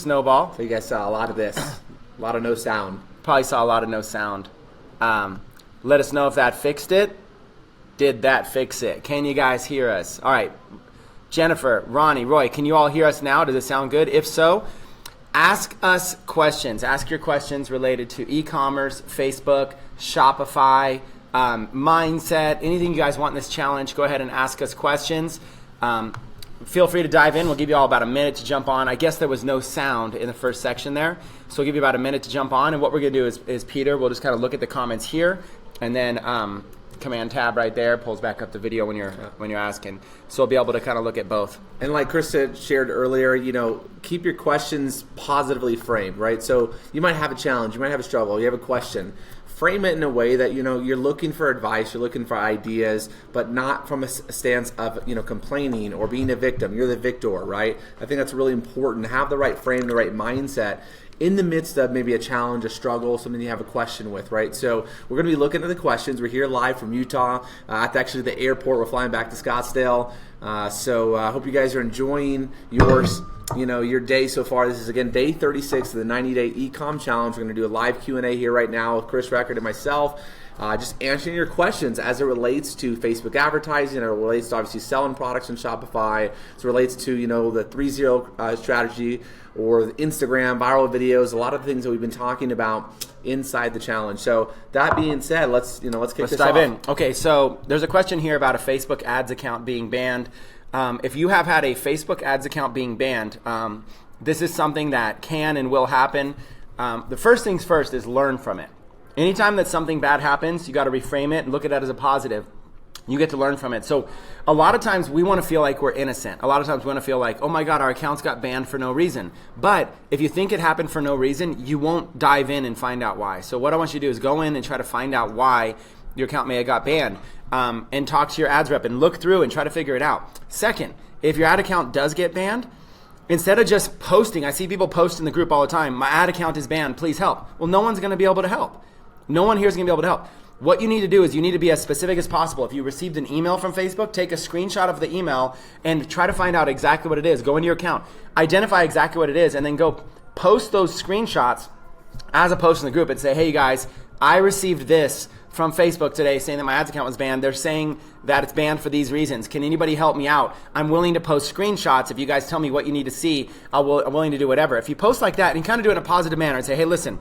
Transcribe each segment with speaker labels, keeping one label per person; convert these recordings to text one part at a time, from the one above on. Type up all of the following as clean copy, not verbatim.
Speaker 1: snowball.
Speaker 2: So you guys saw a lot of this. A lot of no sound.
Speaker 1: Probably saw a lot of no sound. Let us know if that fixed it. Did that fix it? Can you guys hear us? All right. Jennifer, Ronnie, Roy, can you all hear us now? Does it sound good? If so, ask us questions. Ask your questions related to e-commerce, Facebook, Shopify, mindset, anything you guys want in this challenge. Go ahead and ask us questions. Feel free to dive in. We'll give you all about a minute to jump on. I guess there was no sound in the first section there, so we'll give you about a minute to jump on. And what we're going to do is Peter, we'll just kind of look at the comments here, and then Command tab right there pulls back up the video when you're asking. So we'll be able to kind of look at both.
Speaker 2: And like Chris shared earlier, keep your questions positively framed, right? So you might have a challenge, you might have a struggle, you have a question. Frame it in a way that you're looking for advice, you're looking for ideas, but not from a stance of complaining or being a victim. You're the victor, right? I think that's really important. Have the right frame, the right mindset in the midst of maybe a challenge, a struggle, something you have a question with, right? So we're going to be looking at the questions. We're here live from Utah at actually the airport. We're flying back to Scottsdale. So I hope you guys are enjoying your day so far. This is, again, day 36 of the 90-day e-com challenge. We're going to do a live Q&A here right now with Chris Record and myself. Just answering your questions as it relates to Facebook advertising, it relates to obviously selling products in Shopify, it relates to the 3-0 strategy or the Instagram viral videos, a lot of things that we've been talking about inside the challenge. So that being said, let's kick this off.
Speaker 1: Let's dive in. Okay, so there's a question here about a Facebook ads account being banned. If you have had a Facebook ads account being banned, this is something that can and will happen. The first things first is learn from it. Anytime that something bad happens, you got to reframe it and look at it as a positive. You get to learn from it. So a lot of times we want to feel like we're innocent. A lot of times we want to feel like, oh my God, our accounts got banned for no reason. But if you think it happened for no reason, you won't dive in and find out why. So what I want you to do is go in and try to find out why your account may have got banned, and talk to your ads rep and look through and try to figure it out. Second, if your ad account does get banned, instead of just posting, I see people post in the group all the time, my ad account is banned, please help. Well, no one's going to be able to help. No one here is going to be able to help. What you need to do is you need to be as specific as possible. If you received an email from Facebook, take a screenshot of the email and try to find out exactly what it is. Go into your account, identify exactly what it is, and then go post those screenshots as a post in the group and say, hey, you guys, I received this from Facebook today saying that my ads account was banned. They're saying that it's banned for these reasons. Can anybody help me out? I'm willing to post screenshots. If you guys tell me what you need to see, I'm willing to do whatever. If you post like that and kind of do it in a positive manner and say, hey, listen,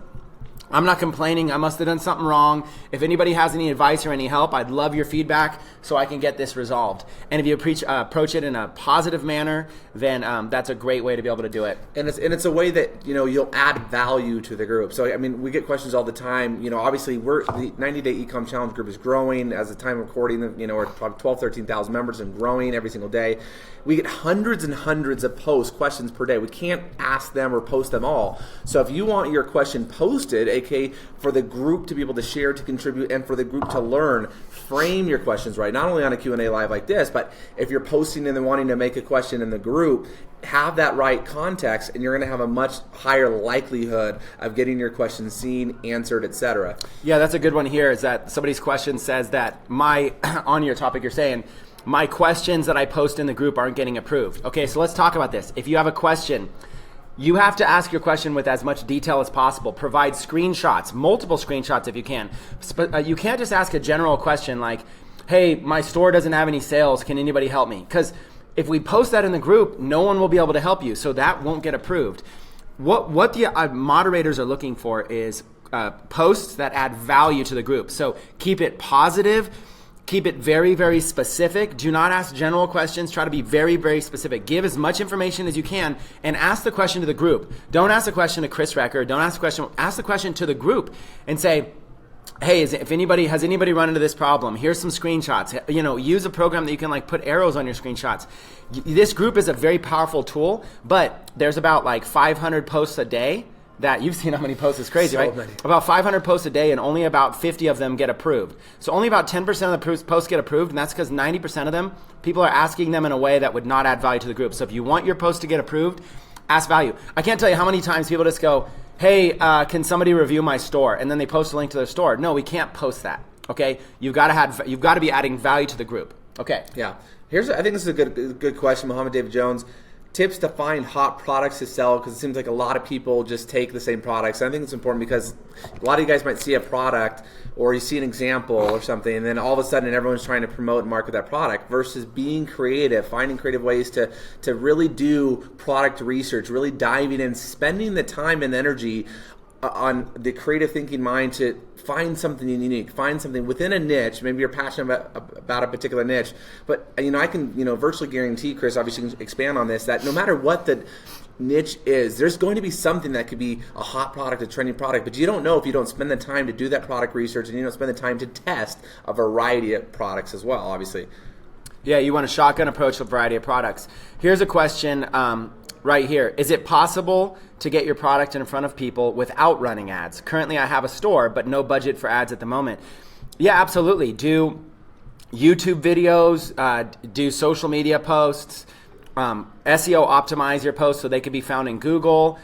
Speaker 1: I'm not complaining. I must have done something wrong. If anybody has any advice or any help, I'd love your feedback so I can get this resolved. And if you approach it in a positive manner, then that's a great way to be able to do it.
Speaker 2: And it's a way that you'll add value to the group. So I mean, we get questions all the time. Obviously, the 90-day e-com challenge group is growing as the time of recording. We're probably 12, 13,000 members and growing every single day. We get hundreds and hundreds of questions per day. We can't ask them or post them all. So if you want your question posted, aka for the group to be able to share, to contribute, and for the group to learn, frame your questions right. Not only on a Q&A live like this, but if you're posting and then wanting to make a question in the group, have that right context, and you're going to have a much higher likelihood of getting your question seen, answered, etc.
Speaker 1: Yeah, that's a good one here, is that somebody's question says that on your topic you're saying, my questions that I post in the group aren't getting approved. Okay, so let's talk about this. If you have a question, you have to ask your question with as much detail as possible. Provide screenshots, multiple screenshots if you can. You can't just ask a general question like, hey, my store doesn't have any sales, can anybody help me? Because if we post that in the group, no one will be able to help you, so that won't get approved. What the moderators are looking for is posts that add value to the group. So keep it positive. Keep it very, very specific. Do not ask general questions. Try to be very, very specific. Give as much information as you can and ask the question to the group. Don't ask the question to Chris Record. Don't ask the question. Ask the question to the group and say, hey, has anybody run into this problem? Here's some screenshots. Use a program that you can put arrows on your screenshots. This group is a very powerful tool, but there's about 500 posts a day. That you've seen how many posts is crazy, right?
Speaker 2: Many.
Speaker 1: About 500 posts a day, and only about 50 of them get approved. So only about 10% of the posts get approved, and that's because 90% of them, people are asking them in a way that would not add value to the group. So if you want your post to get approved, ask value. I can't tell you how many times people just go, hey, can somebody review my store? And then they post a link to their store. No, we can't post that. Okay, you've got to be adding value to the group. Okay.
Speaker 2: Yeah. I think this is a good question, Muhammad David Jones. tips to find hot products to sell, because it seems like a lot of people just take the same products. And I think it's important because a lot of you guys might see a product or you see an example or something, and then all of a sudden everyone's trying to promote and market that product, versus being creative, finding creative ways to really do product research, really diving in, spending the time and energy on the creative thinking mind to find something unique, find something within a niche. Maybe you're passionate about a particular niche, but I can virtually guarantee, Chris, obviously you can expand on this, that no matter what the niche is, there's going to be something that could be a hot product, a trending product, but you don't know if you don't spend the time to do that product research, and you don't spend the time to test a variety of products as well, obviously.
Speaker 1: Yeah, you want a shotgun approach with a variety of products. Here's a question right here. Is it possible to get your product in front of people without running ads? Currently, I have a store, but no budget for ads at the moment. Yeah, absolutely. Do YouTube videos, do social media posts, SEO optimize your posts so they can be found in Google.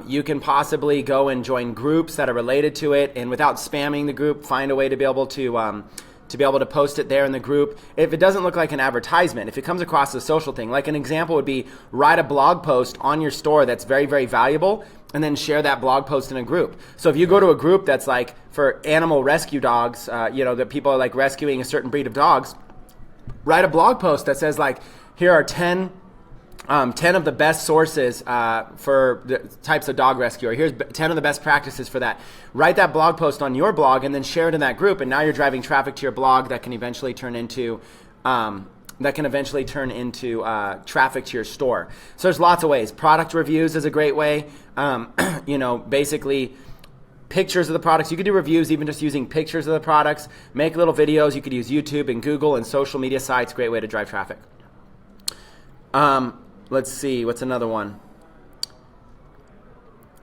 Speaker 1: You can possibly go and join groups that are related to it, and without spamming the group, find a way to be able to post it there in the group. If it doesn't look like an advertisement, if it comes across as a social thing, like an example would be write a blog post on your store that's very, very valuable, and then share that blog post in a group. So if you go to a group that's like for animal rescue dogs, that people are like rescuing a certain breed of dogs, write a blog post that says like, here are 10 of the best sources for the types of dog rescue, or here's 10 of the best practices for that. Write that blog post on your blog and then share it in that group, and now you're driving traffic to your blog that can eventually turn into traffic to your store. So there's lots of ways. Product reviews is a great way. Basically pictures of the products. You could do reviews even just using pictures of the products. Make little videos. You could use YouTube and Google and social media sites. Great way to drive traffic. Let's see, what's another one?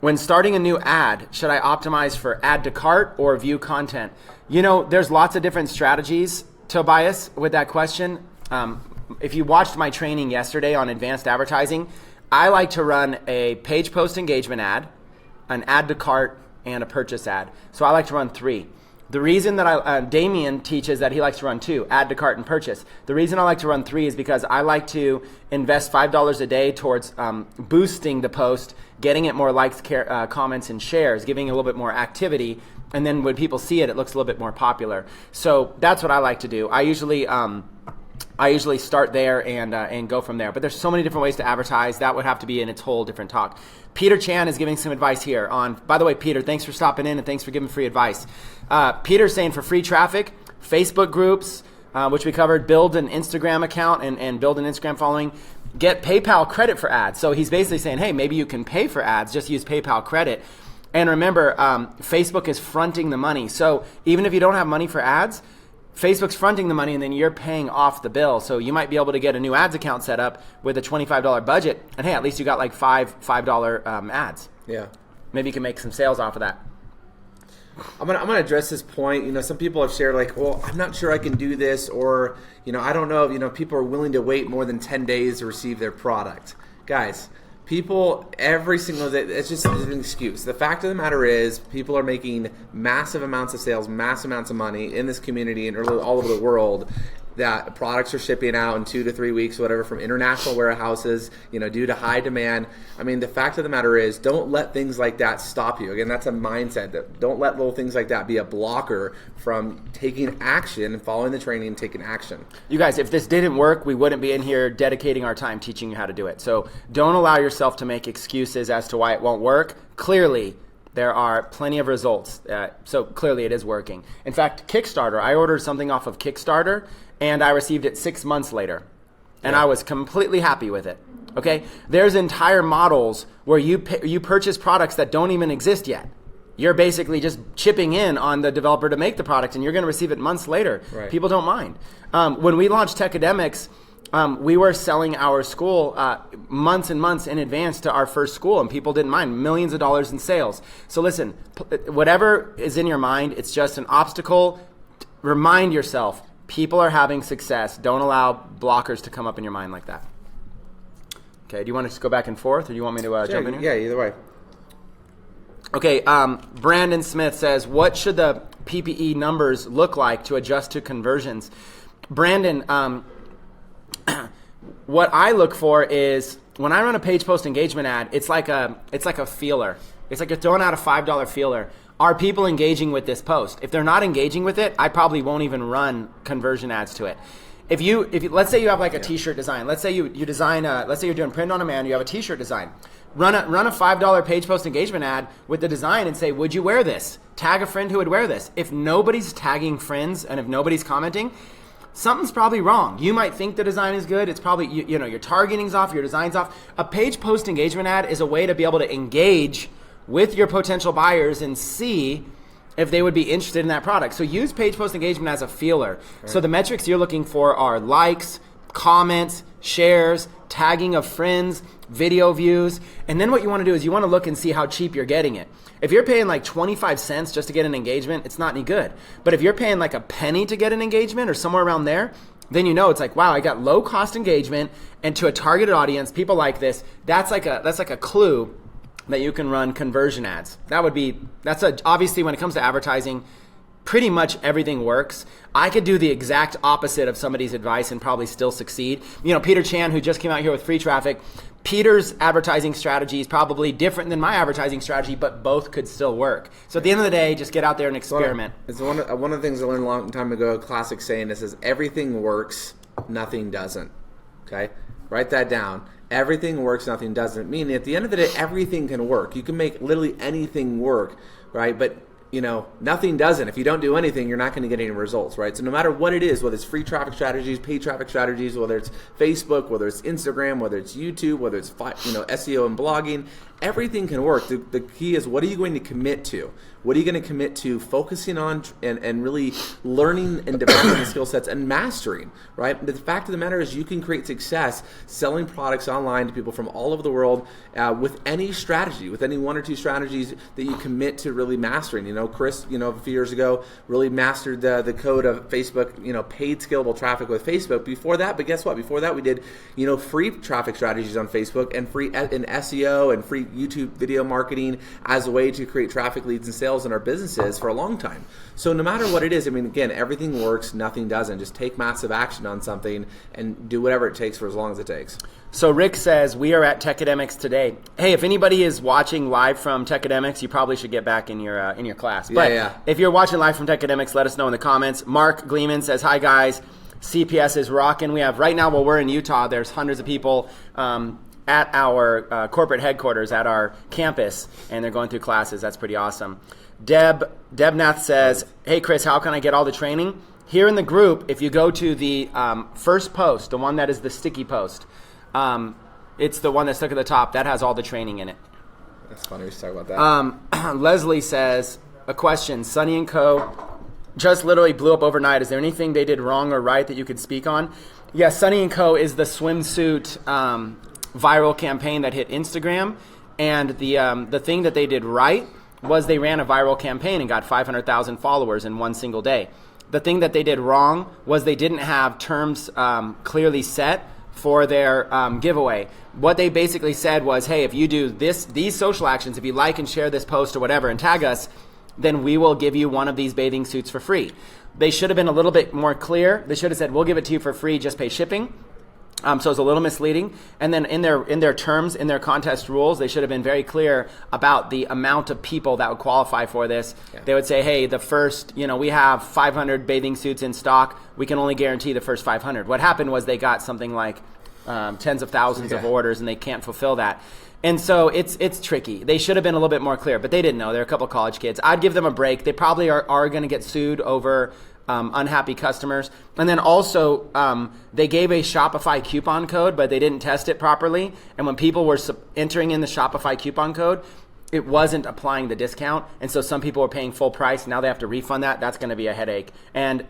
Speaker 1: When starting a new ad, should I optimize for add to cart or view content? There's lots of different strategies, Tobias, with that question. If you watched my training yesterday on advanced advertising, I like to run a page post engagement ad, an add to cart, and a purchase ad. So I like to run 3. The reason that Damien teaches that he likes to run 2, add to cart and purchase. The reason I like to run 3 is because I like to invest $5 a day towards boosting the post, getting it more likes, comments, and shares, giving it a little bit more activity. And then when people see it, it looks a little bit more popular. So that's what I like to do. I usually start there and go from there. But there's so many different ways to advertise. That would have to be in its whole different talk. Peter Chan is giving some advice here on, by the way, Peter, thanks for stopping in and thanks for giving free advice. Peter's saying for free traffic, Facebook groups, which we covered, build an Instagram account and build an Instagram following, get PayPal credit for ads. So he's basically saying, hey, maybe you can pay for ads, just use PayPal credit. And remember, Facebook is fronting the money. So even if you don't have money for ads, Facebook's fronting the money and then you're paying off the bill. So you might be able to get a new ads account set up with a $25 budget. And hey, at least you got like $5 ads.
Speaker 2: Yeah.
Speaker 1: Maybe you can make some sales off of that.
Speaker 2: I'm gonna address this point. Some people have shared like, well, I'm not sure I can do this, or I don't know if people are willing to wait more than 10 days to receive their product. Guys, people every single day, it's just an excuse. The fact of the matter is, people are making massive amounts of sales, massive amounts of money in this community and all over the world. That products are shipping out in 2 to 3 weeks, whatever, from international warehouses, due to high demand. I mean, the fact of the matter is, don't let things like that stop you. Again, that's a mindset. That don't let little things like that be a blocker from taking action and following the training and taking action.
Speaker 1: You guys, if this didn't work, we wouldn't be in here dedicating our time teaching you how to do it. So don't allow yourself to make excuses as to why it won't work. Clearly, there are plenty of results. So clearly it is working. In fact, Kickstarter, I ordered something off of Kickstarter, and I received it 6 months later. And I was completely happy with it. Okay? There's entire models where you purchase products that don't even exist yet. You're basically just chipping in on the developer to make the product, and you're going to receive it months later.
Speaker 2: Right.
Speaker 1: People don't mind. When we launched Techademics, we were selling our school months and months in advance to our first school, and people didn't mind. Millions of dollars in sales. So listen, whatever is in your mind, it's just an obstacle. Remind yourself, people are having success. Don't allow blockers to come up in your mind like that. Okay, do you want to just go back and forth, or do you want me to jump in here?
Speaker 2: Yeah, either way.
Speaker 1: Okay, Brandon Smith says, what should the PPE numbers look like to adjust to conversions? Brandon, what I look for is when I run a page post engagement ad, it's like a feeler. It's like you're throwing out a $5 feeler. Are people engaging with this post? If they're not engaging with it, I probably won't even run conversion ads to it. If you let's say you have like a t-shirt design. Let's say you design let's say you're doing print on demand, you have a t-shirt design. Run a $5 page post engagement ad with the design and say, would you wear this? Tag a friend who would wear this. If nobody's tagging friends and if nobody's commenting, something's probably wrong. You might think the design is good. It's probably, your targeting's off, your design's off. A page post engagement ad is a way to be able to engage with your potential buyers and see if they would be interested in that product. So use page post engagement as a feeler. Right. So the metrics you're looking for are likes, comments, shares, tagging of friends, video views. And then what you want to do is you want to look and see how cheap you're getting it. If you're paying like 25 cents just to get an engagement, it's not any good. But if you're paying like a penny to get an engagement or somewhere around there, then it's like, wow, I got low cost engagement and to a targeted audience, people like this. That's like a clue that you can run conversion ads. Obviously when it comes to advertising, pretty much everything works. I could do the exact opposite of somebody's advice and probably still succeed. Peter Chan, who just came out here with free traffic, Peter's advertising strategy is probably different than my advertising strategy, but both could still work. So at the end of the day, just get out there and experiment.
Speaker 2: It's one of the things I learned a long time ago, a classic saying that says, everything works, nothing doesn't. Okay? Write that down. Everything works, nothing doesn't. Meaning at the end of the day, everything can work. You can make literally anything work, right? But nothing doesn't. If you don't do anything, you're not going to get any results, right? So no matter what it is, whether it's free traffic strategies, paid traffic strategies, whether it's Facebook, whether it's Instagram, whether it's YouTube, whether it's SEO and blogging, everything can work. The key is, what are you going to commit to? What are you going to commit to focusing on and really learning and developing the skill sets and mastering, right? The fact of the matter is you can create success selling products online to people from all over the world with any strategy, with any one or two strategies that you commit to really mastering. Chris, a few years ago, really mastered the code of Facebook, paid scalable traffic with Facebook. Before that, but guess what? Before that, we did, free traffic strategies on Facebook and free in SEO and free YouTube video marketing as a way to create traffic, leads, and sales in our businesses for a long time. So no matter what it is, again, everything works, nothing doesn't. Just take massive action on something and do whatever it takes for as long as it takes.
Speaker 1: So Rick says, we are at Techademics today. Hey, if anybody is watching live from Techademics, you probably should get back in your class. But if you're watching live from Techademics, let us know in the comments. Mark Gleeman says, hi guys, CPS is rocking. We have right now, while we're in Utah, there's hundreds of people at our corporate headquarters, at our campus, and they're going through classes. That's pretty awesome. Debnath says, hey Chris, how can I get all the training? Here in the group, if you go to the first post, the one that is the sticky post, it's the one that's stuck at the top, that has all the training in it.
Speaker 2: That's funny we should talk about that.
Speaker 1: Leslie says, a question, Sonny & Co. just literally blew up overnight. Is there anything they did wrong or right that you could speak on? Yeah, Sonny & Co. is the swimsuit viral campaign that hit Instagram, and the thing that they did right was they ran a viral campaign and got 500,000 followers in one single day. The thing that they did wrong was they didn't have terms clearly set for their giveaway. What they basically said was, hey, if you do these social actions, if you like and share this post or whatever and tag us, then we will give you one of these bathing suits for free. They should have been a little bit more clear. They should have said, we'll give it to you for free, just pay shipping. So it's a little misleading. And then in their terms, in their contest rules, they should have been very clear about the amount of people that would qualify for this. Yeah. They would say, hey, the first, we have 500 bathing suits in stock. We can only guarantee the first 500. What happened was they got something like tens of thousands of orders, and they can't fulfill that. And so it's tricky. They should have been a little bit more clear, but they didn't know. They're a couple of college kids. I'd give them a break. They probably are going to get sued over unhappy customers. And then also, they gave a Shopify coupon code, but they didn't test it properly. And when people were entering in the Shopify coupon code, it wasn't applying the discount. And so some people were paying full price. Now they have to refund that. That's going to be a headache. And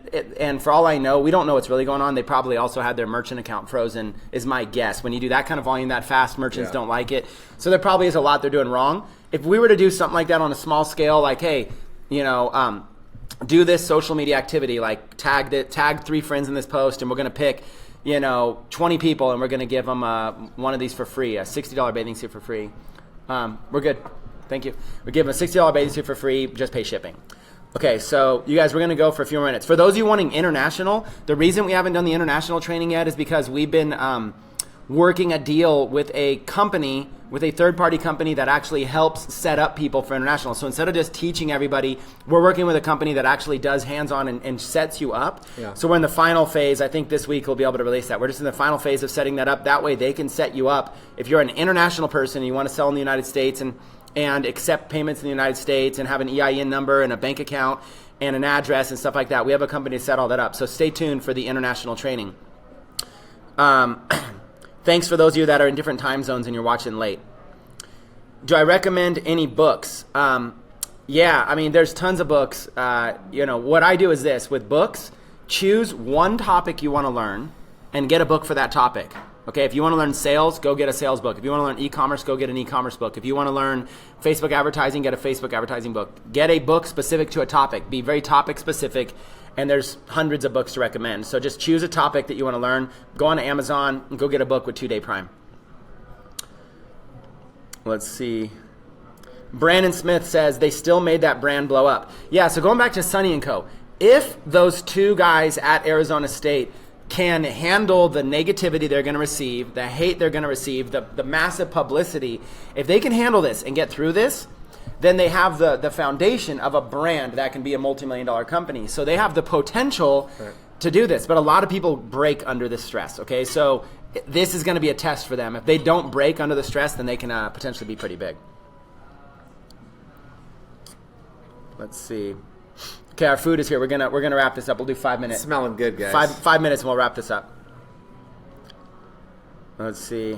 Speaker 1: for all I know, we don't know what's really going on. They probably also had their merchant account frozen, is my guess. When you do that kind of volume that fast, merchants don't like it. So there probably is a lot they're doing wrong. If we were to do something like that on a small scale, like, hey, do this social media activity, like tag 3 friends in this post, and we're going to pick 20 people, and we're going to give them one of these for free, a $60 bathing suit for free. We're good. Thank you. We give them a $60 bathing suit for free, just pay shipping. Okay, so you guys, we're going to go for a few more minutes. For those of you wanting international, the reason we haven't done the international training yet is because we've been working a deal with a company, with a third-party company that actually helps set up people for international. So instead of just teaching everybody, we're working with a company that actually does hands-on and sets you up.
Speaker 2: Yeah.
Speaker 1: So we're in the final phase. I think this week we'll be able to release that. We're just in the final phase of setting that up. That way they can set you up. If you're an international person and you want to sell in the United States and accept payments in the United States and have an EIN number and a bank account and an address and stuff like that, we have a company to set all that up. So stay tuned for the international training. Thanks for those of you that are in different time zones and you're watching late. Do I recommend any books? Yeah, I mean, there's tons of books. What I do is this. With books, choose one topic you want to learn and get a book for that topic. Okay, if you want to learn sales, go get a sales book. If you want to learn e-commerce, go get an e-commerce book. If you want to learn Facebook advertising, get a Facebook advertising book. Get a book specific to a topic. Be very topic specific. And there's hundreds of books to recommend. So just choose a topic that you want to learn. Go on to Amazon and go get a book with 2-day Prime. Let's see. Brandon Smith says they still made that brand blow up. Yeah, so going back to Sonny & Co. If those two guys at Arizona State can handle the negativity they're going to receive, the hate they're going to receive, the massive publicity, if they can handle this and get through this, then they have the foundation of a brand that can be a multi-million-dollar company. So they have the potential to do this. But a lot of people break under this stress, okay? So this is going to be a test for them. If they don't break under the stress, then they can potentially be pretty big. Let's see. Okay, our food is here. We're gonna wrap this up. We'll do 5 minutes.
Speaker 2: Smelling good, guys.
Speaker 1: Five minutes and we'll wrap this up. Let's see.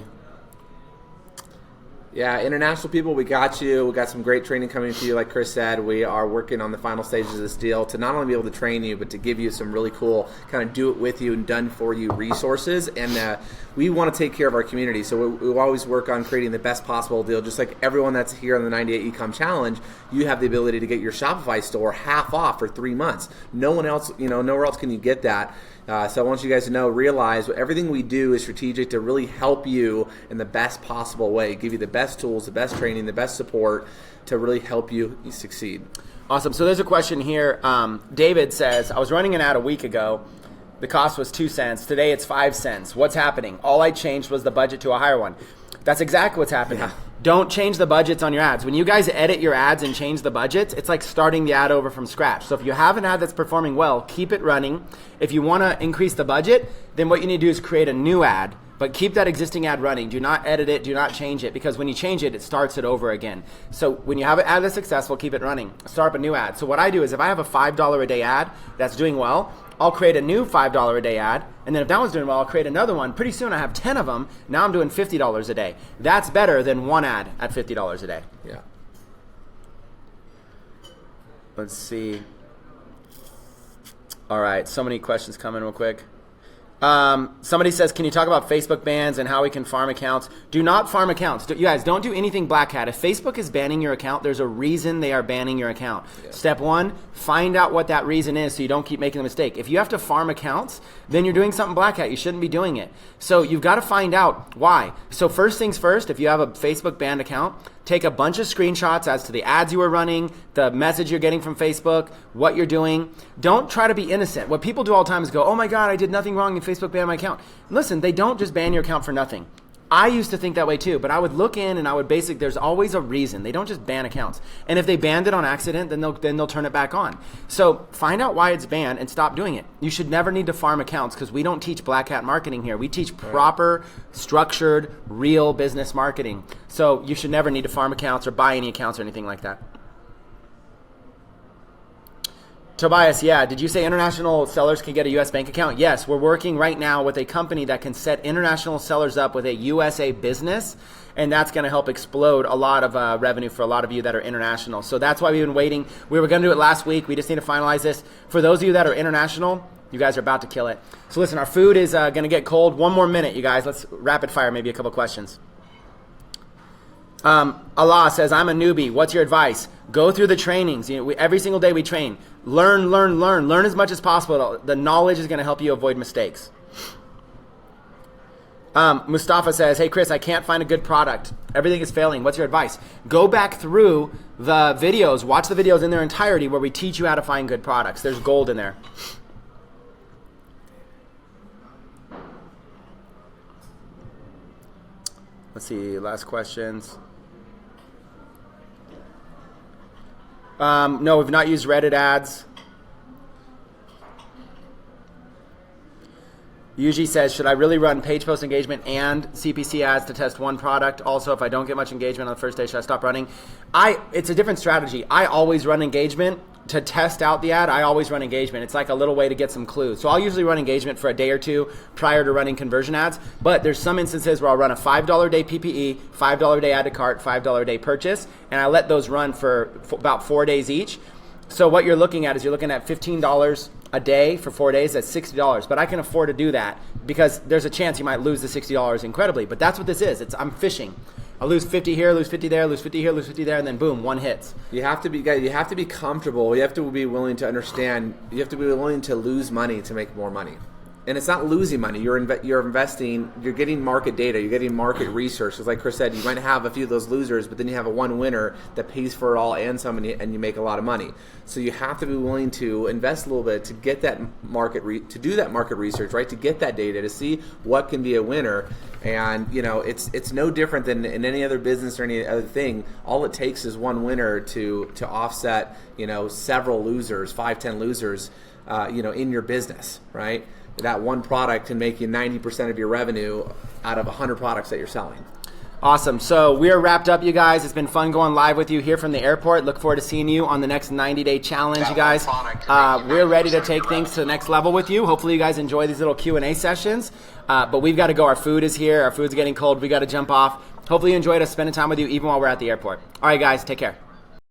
Speaker 2: Yeah, international people, we got you. We got some great training coming to you. Like Chris said, we are working on the final stages of this deal to not only be able to train you, but to give you some really cool kind of do it with you and done for you resources. And we want to take care of our community. So we always work on creating the best possible deal. Just like everyone that's here on the 98 Ecom Challenge, you have the ability to get your Shopify store half off for 3 months. No one else, nowhere else can you get that. So I want you guys to realize everything we do is strategic to really help you in the best possible way, give you the best tools, the best training, the best support to really help you succeed.
Speaker 1: Awesome. So there's a question here. David says, I was running an ad a week ago. The cost was 2 cents. Today it's 5 cents. What's happening? All I changed was the budget to a higher one. That's exactly what's happening. Yeah. Don't change the budgets on your ads. When you guys edit your ads and change the budgets, it's like starting the ad over from scratch. So if you have an ad that's performing well, keep it running. If you want to increase the budget, then what you need to do is create a new ad, but keep that existing ad running. Do not edit it. Do not change it, because when you change it, it starts it over again. So when you have an ad that's successful, keep it running. Start up a new ad. So what I do is if I have a $5 a day ad that's doing well, I'll create a new $5 a day ad, and then if that one's doing well, I'll create another one. Pretty soon I have 10 of them. Now I'm doing $50 a day. That's better than one ad at $50 a day.
Speaker 2: Yeah.
Speaker 1: Let's see. All right, so many questions coming real quick. Somebody says, can you talk about Facebook bans and how we can farm accounts? Do not farm accounts. You guys, don't do anything black hat. If Facebook is banning your account, there's a reason they are banning your account. Yeah. Step 1, find out what that reason is so you don't keep making the mistake. If you have to farm accounts, then you're doing something black hat. You shouldn't be doing it. So you've got to find out why. So first things first, if you have a Facebook banned account, take a bunch of screenshots as to the ads you were running, the message you're getting from Facebook, what you're doing. Don't try to be innocent. What people do all the time is go, oh my God, I did nothing wrong and Facebook banned my account. Listen, they don't just ban your account for nothing. I used to think that way too, but I would look in and I would there's always a reason. They don't just ban accounts. And if they banned it on accident, then they'll turn it back on. So find out why it's banned and stop doing it. You should never need to farm accounts because we don't teach black hat marketing here. We teach proper, structured, real business marketing. So you should never need to farm accounts or buy any accounts or anything like that. Tobias, yeah, did you say international sellers can get a U.S. bank account? Yes, we're working right now with a company that can set international sellers up with a USA business, and that's going to help explode a lot of revenue for a lot of you that are international. So that's why we've been waiting. We were going to do it last week. We just need to finalize this. For those of you that are international, you guys are about to kill it. So listen, our food is going to get cold. 1 more minute, you guys. Let's rapid fire maybe a couple questions. Allah says, I'm a newbie. What's your advice? Go through the trainings. Every single day we train. Learn. Learn as much as possible. The knowledge is going to help you avoid mistakes. Mustafa says, hey, Chris, I can't find a good product. Everything is failing. What's your advice? Go back through the videos. Watch the videos in their entirety where we teach you how to find good products. There's gold in there. Let's see, last questions. No, we've not used Reddit ads. Yuji says, should I really run page post engagement and CPC ads to test one product? Also, if I don't get much engagement on the first day, should I stop running? It's a different strategy. I always run engagement. To test out the ad, I always run engagement. It's like a little way to get some clues. So I'll usually run engagement for a day or two prior to running conversion ads. But there's some instances where I'll run a $5 a day PPE, $5 a day add to cart, $5 a day purchase, and I let those run for about 4 days each. So what you're looking at is you're looking at $15 a day for 4 days. That's $60. But I can afford to do that because there's a chance you might lose the $60 incredibly. But that's what this is. I'm fishing. I lose 50 here, lose 50 there, lose 50 here, lose 50 there, and then boom, one hits.
Speaker 2: You have to be comfortable. You have to be willing to understand. You have to be willing to lose money to make more money. And it's not losing money. You're investing. You're getting market data. You're getting market research. Because like Chris said, you might have a few of those losers, but then you have a one winner that pays for it all and some, and you make a lot of money. So you have to be willing to invest a little bit to get that to do that market research, right? To get that data, to see what can be a winner. And it's no different than in any other business or any other thing. All it takes is one winner to offset several losers, 5-10 losers, in your business, right? That one product can make you 90% of your revenue out of 100 products that you're selling.
Speaker 1: Awesome. So we are wrapped up, you guys. It's been fun going live with you here from the airport. Look forward to seeing you on the next 90-day challenge, you guys. We're ready to take things to the next level with you. Hopefully you guys enjoy these little Q&A sessions. But we've got to go. Our food is here. Our food's getting cold. We got to jump off. Hopefully you enjoyed us spending time with you even while we're at the airport. All right, guys. Take care.